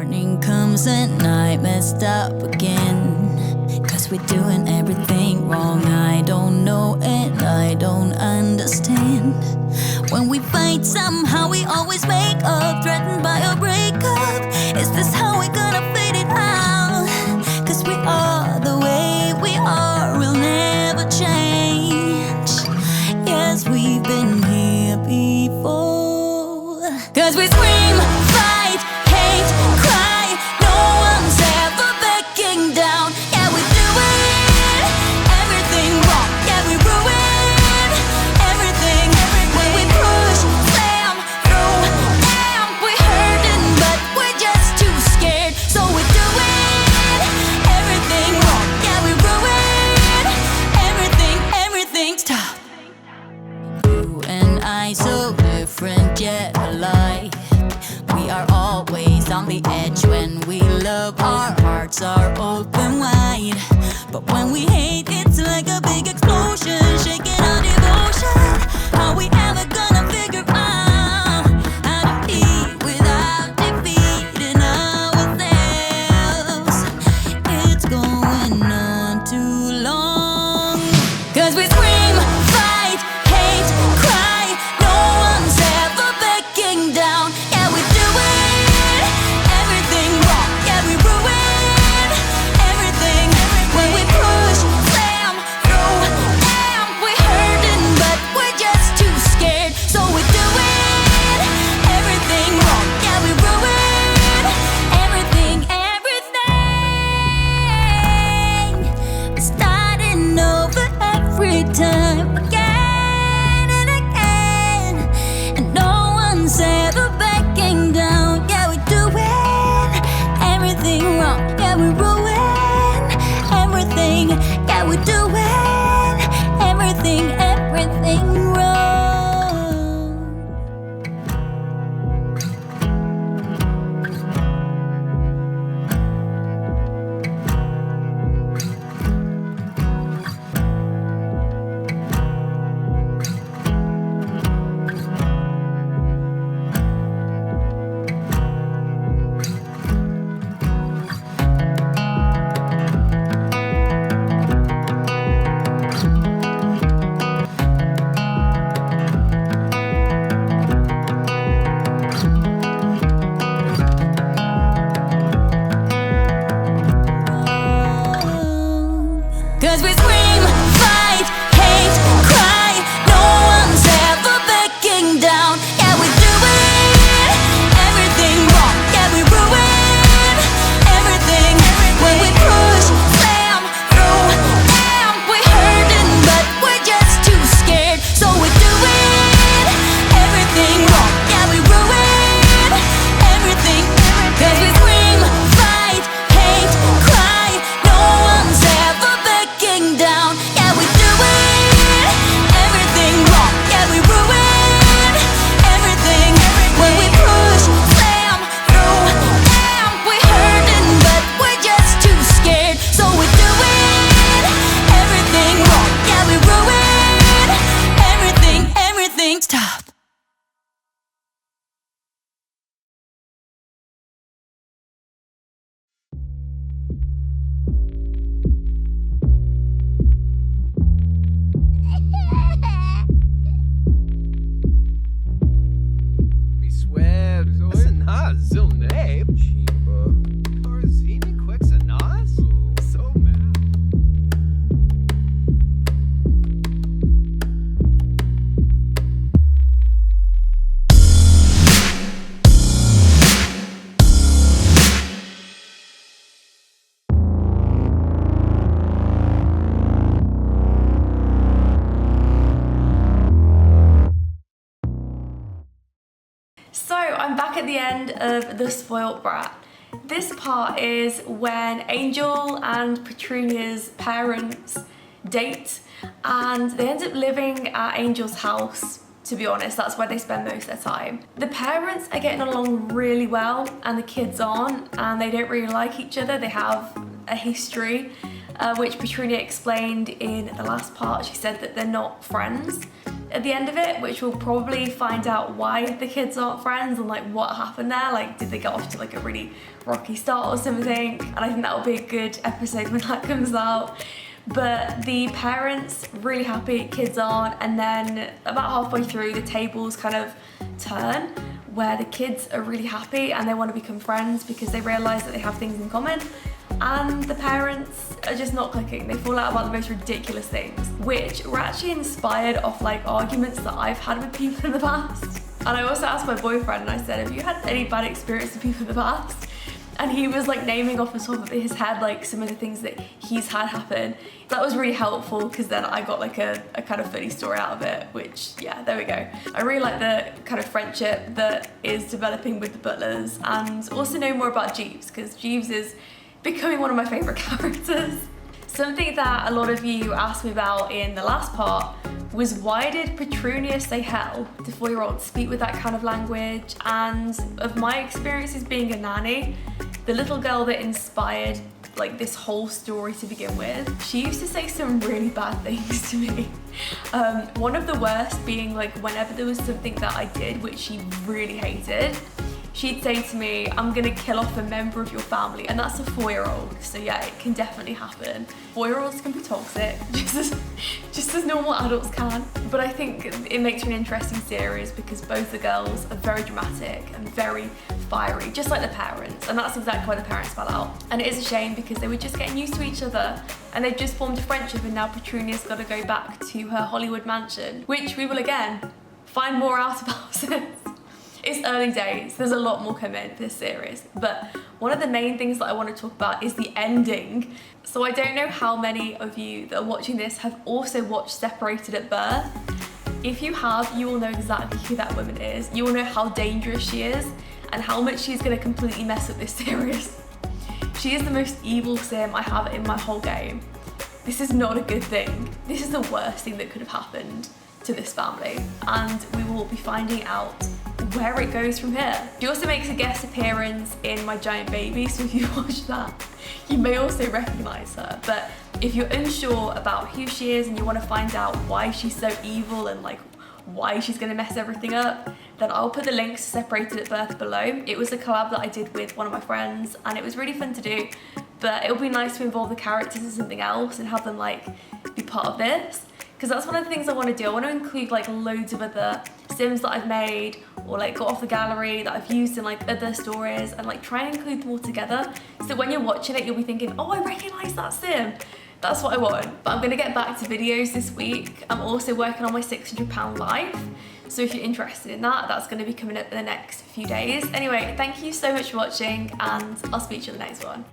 Morning comes and night messed up again, 'cause we're doing everything wrong. I don't know and I don't understand. When we fight somehow we always make up, threatened by a breakup. Is this how we're gonna fade it out? 'Cause we are the way we are, we'll never change. Yes, we've been here before. 'Cause we scream, fight, hate, cry. No one's ever backing down. Yeah, we do it. Everything wrong. Yeah, we ruin everything. When we push, slam, through, damn, we're hurting, but we're just too scared. So we do it. Everything wrong. Yeah, we ruin everything. Everything. Stop. You and I so different yet alike. We are always on the edge when we love. Our hearts are open wide. But when we hate, it's like a big explosion, shaking our devotion. How we ever gonna figure out how to be without defeating ourselves? It's going on too long. 'Cause we scream, fight, hate, cry. No one's ever backing down. Yeah, we do it. Everything wrong. Yeah, we ruin everything. When we push, slam, through, damn, we're hurting, but we're just too scared. So we do it. Everything wrong. Yeah, we ruin everything. Everything. Starting over every time, again and again. And no one's ever backing down. Yeah, we do it. Everything wrong. Yeah, we ruin everything. Yeah, we do it. Everything, everything wrong. Cause we scream, fight, hate, cry. No one's ever backing down. Yeah, we do it. Everything wrong. Yeah, we ruin everything. When we push, slam, through, damn, we're hurting, but we're just too scared. So we do it. Everything wrong. Yeah, we ruin everything. Cause we scream, fight, hate, cry. No one's ever backing down. Yeah, we do it. Everything wrong. Yeah, we ruin everything. When we push, slam, through, damn, we're hurting, but we're just too scared. So we do it. Everything wrong. Yeah, we ruin everything. Everything. Stop. Vi swear, was en nas, so neb. Orzini quicks a nas? So mad. So I'm back at the end of the spoilt brat. This part is when Angel and Petrunia's parents date, and they end up living at Angel's house. To be honest, that's where they spend most of their time. The parents are getting along really well and the kids aren't, and they don't really like each other. They have a history, which Petrunia explained in the last part. She said that they're not friends. at the end of it, which we'll probably find out why the kids aren't friends and like what happened there. Like, did they get off to like a really rocky start or something? And I think that'll be a good episode when that comes out. But the parents really happy, kids aren't, and then about halfway through the tables kind of turn where the kids are really happy and they want to become friends because they realise that they have things in common, and the parents are just not clicking. They fall out about the most ridiculous things, which were actually inspired off like arguments that I've had with people in the past. And I also asked my boyfriend and I said, have you had any bad experience with people in the past? And he was like naming off the top of his head like some of the things that he's had happen. That was really helpful because then I got like a kind of funny story out of it, which yeah, there we go. I really like the kind of friendship that is developing with the butlers, and also know more about Jeeves because Jeeves is becoming one of my favourite characters. Something that a lot of you asked me about in the last part was why did Petrunia say hell to 4-year-olds speak with that kind of language? And of my experiences being a nanny, the little girl that inspired like this whole story to begin with, she used to say some really bad things to me. One of the worst being like whenever there was something that I did which she really hated, she'd say to me, I'm gonna kill off a member of your family. And that's a 4-year-old, so yeah, it can definitely happen. 4-year-olds can be toxic, just as normal adults can. But I think it makes for an interesting series because both the girls are very dramatic and very fiery, just like the parents. And that's exactly why the parents fell out. And it is a shame because they were just getting used to each other and they've just formed a friendship, and now Petrunia's gotta go back to her Hollywood mansion, which we will again find more out about since. It's early days, there's a lot more coming to this series, but one of the main things that I want to talk about is the ending. So I don't know how many of you that are watching this have also watched Separated at Birth. If you have, you will know exactly who that woman is. You will know how dangerous she is and how much she's going to completely mess up this series. She is the most evil sim I have in my whole game. This is not a good thing. This is the worst thing that could have happened to this family, and we will be finding out where it goes from here. She also makes a guest appearance in My Giant Baby, so if you watch that, you may also recognise her. But if you're unsure about who she is and you want to find out why she's so evil and like why she's going to mess everything up, then I'll put the links to Separated at Birth below. It was a collab that I did with one of my friends and it was really fun to do, but it would be nice to involve the characters in something else and have them like be part of this. Because that's one of the things I want to do. I want to include like loads of other sims that I've made or like got off the gallery that I've used in like other stories, and like try and include them all together so that when you're watching it you'll be thinking, oh, I recognise that sim. That's what I want. But I'm going to get back to videos this week. I'm also working on my £600 life. So if you're interested in that, that's going to be coming up in the next few days. Anyway, thank you so much for watching and I'll speak to you in the next one.